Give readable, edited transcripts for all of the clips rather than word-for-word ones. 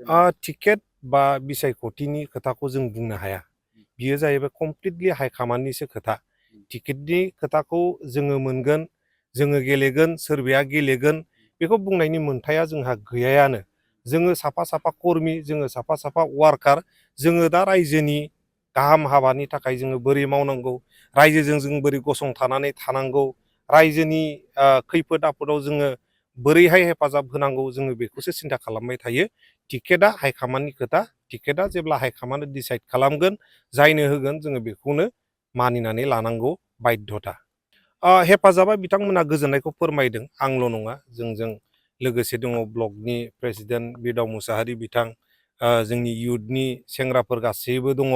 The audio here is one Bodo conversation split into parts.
टिकेट बा बिसायख'थिनि खोथाखौ जों बुंनो हाया। बियो जाहैबाय कमप्लिटलि हाइकमान्डनिसो खोथा। टिकेटनि खोथाखौ जोङो मोनगोन, जोङो गेलेगोन, सोरबाया गेलेगोन, बेखौ बुंनायनि मोन्थाया जोंहा गैयायानो। जोङो साफा साफा कर्मि, जोङो साफा साफा वार्कार, जोङो दा रायजोनि गाहाम हाबानि थाखाय जोङो बोरै मावनांगौ, रायजोजों जों बोरै गसंथानानै थानांगौ, रायजोनि खैफोद आफोदाव जोङो बोरैहाय हेफाजाब होनांगौ, जोङो बेखौसो सिन्था खालामबाय थायो। टिकेटआ हाइकमान्डनि खोथा। टिकेटआ जेब्ला हाइकमान्डआ डिसाइड खालामगोन, जायनो होगोन, जोङो बेखौनो मानिनानै लानांगौ बाध्यता। हेफाजाबा बिथांमोना गोजोननायखौ फोरमायदों, आंल' नङा, जोंजों लोगोसे दङ ब्लकनि प्रेसिडेन्ट बिदाव मुसाहारि बिथां, जोंनि इयुथनि सेंग्राफोर गासैबो दङ।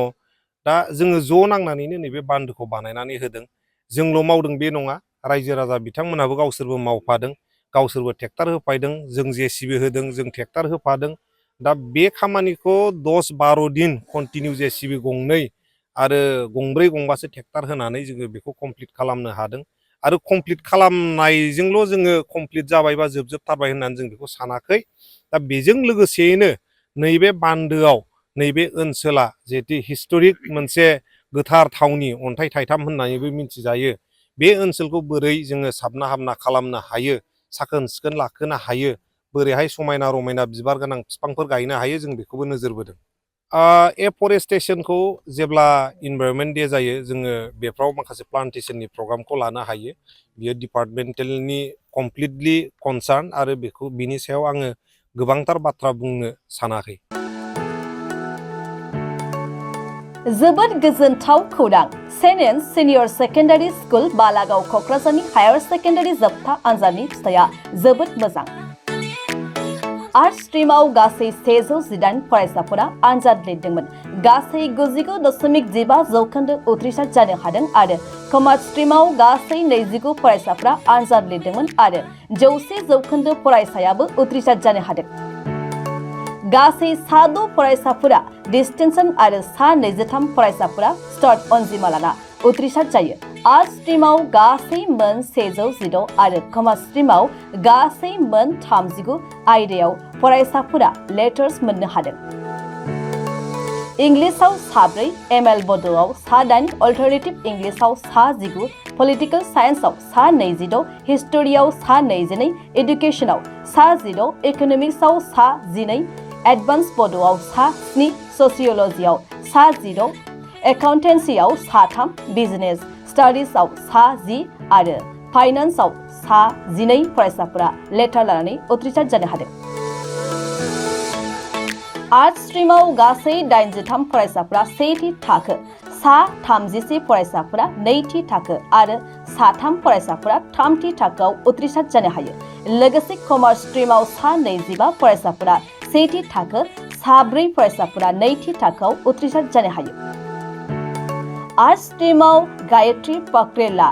दा जोङो ज' नांनानैनो नैबे बान्दोखौ बानायनानै होदों। जोंल' मावदों बे नङा, रायजो राजा बिथांमोनाबो गावसोरबो मावफादों, गावसोरबो ट्रेक्टर होफायदों, जों जेसिबि होदों, जों ट्रेक्टर होफादों। दा बे खामानिखौ 10-12 दिन कन्टिनिउ जेसिबि गंनै आरो गंब्रै गंबासो ट्रेक्टर होनानै जोङो बेखौ कमप्लिट खालामनो हादों। आरो कमप्लिट खालामनायजोंल' जोङो कमप्लिट जाबाय बा जोबजोबथारबाय होननानै जों बेखौ सानाखै। दा बेजों लोगोसेयैनो नैबे बान्दोआव, नैबे ओनसोला जिहेतु हिस्ट'रिक मोनसे गोथार थावनि, अन्थाइ थाइथाम होननानैबो मिथिजायो, बे ओनसोलखौ बोरै जोङो साबना हामना खालामनो हायो, साखोन सिखोन लाखोनो हायो, बोरैहाय समायना रमायना बिबार गोनां बिफांफोर गायनो हायो, जों बेखौबो नोजोर बोदों। एफरेस्टेसनखौ जेब्ला इनभाइरनमेन्ट डे जायो, जोङो बेफ्राव माखासे प्लान्टेसननि प्रग्रामखौ लानो हायो। बियो डिपार्टमेन्टेलनि कमप्लिटलि कनसार्न, आरो बेखौ बिनि सायाव आङो गोबांथार बाथ्रा बुंनो सानाखै। जोबोद गोजोनथाव खौरां। सेन्ट एन्स सिनियर सेकेन्डारि स्कुल बालागाव क'क्राझारनि हायार सेकेन्डारि जोबथा आनजादनि फिथाइया जोबोद मोजां। आर्ट्स स्ट्रिमाव गासै 118 फरायसाफोरा आनजाद लिरदोंमोन। गासै 99.15% उथ्रिसार जानो हादों आरो कमार्स स्ट्रिमाव गासै 29 फरायसाफोरा आनजाद लिरदोंमोन आरो 100% फरायसायाबो उथ्रिसार जानो हादों। गासै 6 फरायसाफोरा डिस्टिंसन आरो 23 फरायसाफोरा स्टार्ट अनजिमा लाना उथ्रिसार जायो। आर्ट्स स्ट्रिमाव गासै मोन 116 आरो कमार्स स्ट्रिमाव गासै मोन 39 आयदायाव फरायसाफोरा लेटार्स मोननो हादों। इंलिसाव 4, एमएल बड'आव 8, अल्टारनेटिभ इंलिसाव 19, पलिटिकल साइन्सआव 26, हिस्ट'रियाव 22, एडुकेसनाव 0, इक'नमिक्सआव 12, एडभान्स बड'आव 7, ससियलजियाव 0, एकाउन्टेन्सियाव 3, बिजनेस स्टाडिजआव 10 आरो फाइनान्सआव 12 फरायसाफोरा लेटार लानानै उथ्रिसार जानो हादों। आर्ट्स स्ट्रिमाव गासै 83 फरायसाफोरा 1थि थाखो, 34 फरायसाफोरा 2थि थाखो आरो 3 फरायसाफोरा 3थि थाखोआव उथ्रिसार जानो हायो। लोगोसे कमार्स स्ट्रिमाव 25 फरायसाफोरा 1थि थाखो, 4 फरायसाफोरा 2थि थाखोआव उथ्रिसार जानो हायो। आर्ट्स स्ट्रिमाव गायत्री पक्रेला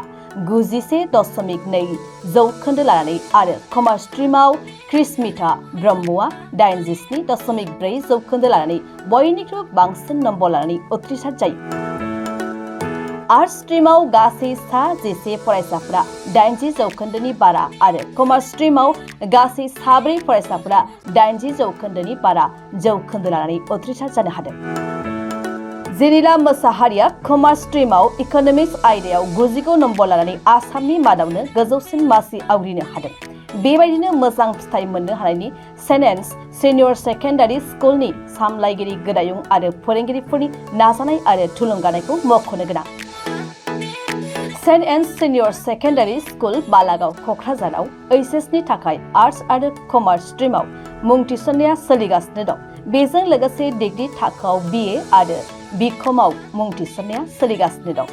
91.2% लानानै आरो कमार्स स्ट्रिमाव क्रिस्मिता ब्रह्मआ 87.4% लानानै बयनिख्रुइ बांसिन नम्बर लानानै उथ्रिसार जायो। आर्ट्स स्ट्रिमाव गासै 11 फरायसाफोरा 80% बारा आरो कमार्स स्ट्रिमाव गासै 4 फरायसाफोरा 80% बारा जौखोन्दो लानानै उथ्रिसार जानो हादों। जेनिला मोसाहारिया कमार्स स्ट्रिमाव इक'नमिक्स आयदायाव 99 नम्बर लानानै आसामनि मादावनो गोजौसिन मासि आवग्रिनो हादों। बेबायदिनो मोजां फिथाइ मोननो हानायनि सेन्ट एन्स सिनियर सेकेन्डारि स्कुलनि सामलायगिरि गोदायुं आरो फोरोंगिरिफोरनि नाजानाय आरो थुलुंगानायखौ मख'नो गोनां। सेन्ट एन्स सिनियर सेकेन्डारि स्कुल बालागाव क'क्राझाराव ओइचएसनि थाखाय आर्ट्स आरो कमार्स स्ट्रिमाव मुं थिसननाया सोलिगासिनो दं। बेजों लोगोसे डिग्री थाखोआव BA आरो BComआव मुं थिसननाया सोलिगासिनो दं।